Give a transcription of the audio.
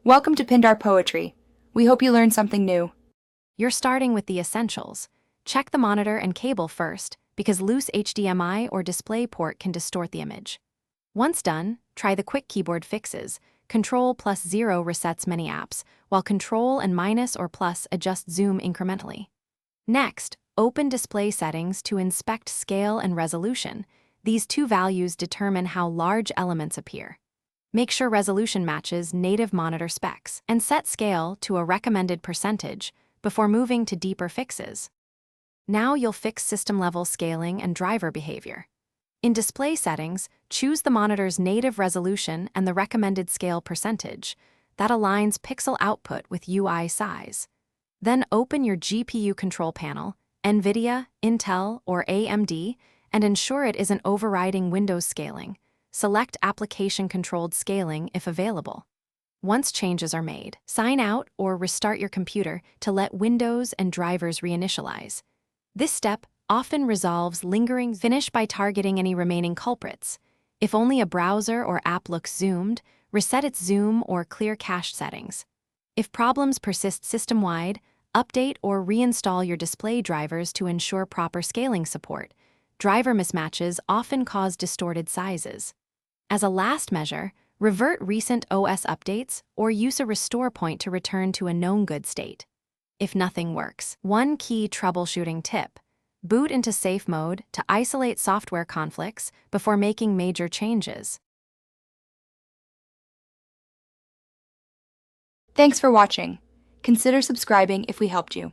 Welcome to Pindar Poetry. We hope you learned something new. You're starting with the essentials. Check the monitor and cable first, because loose HDMI or display port can distort the image. Once done, try the quick keyboard fixes. Control+0 resets many apps, while Control and minus or plus adjust zoom incrementally. Next, open display settings to inspect scale and resolution. These two values determine how large elements appear. Make sure resolution matches native monitor specs, and set scale to a recommended percentage before moving to deeper fixes. Now you'll fix system-level scaling and driver behavior. In display settings, choose the monitor's native resolution and the recommended scale percentage. That aligns pixel output with UI size. Then open your GPU control panel, NVIDIA, Intel, or AMD, and ensure it isn't overriding Windows scaling. Select application-controlled scaling if available. Once changes are made, sign out or restart your computer to let Windows and drivers reinitialize. This step often resolves lingering. Finish by targeting any remaining culprits. If only a browser or app looks zoomed, reset its zoom or clear cache settings. If problems persist system-wide, update or reinstall your display drivers to ensure proper scaling support. Driver mismatches often cause distorted sizes. As a last measure, revert recent OS updates or use a restore point to return to a known good state. If nothing works, one key troubleshooting tip: boot into safe mode to isolate software conflicts before making major changes. Thanks for watching. Consider subscribing if we helped you.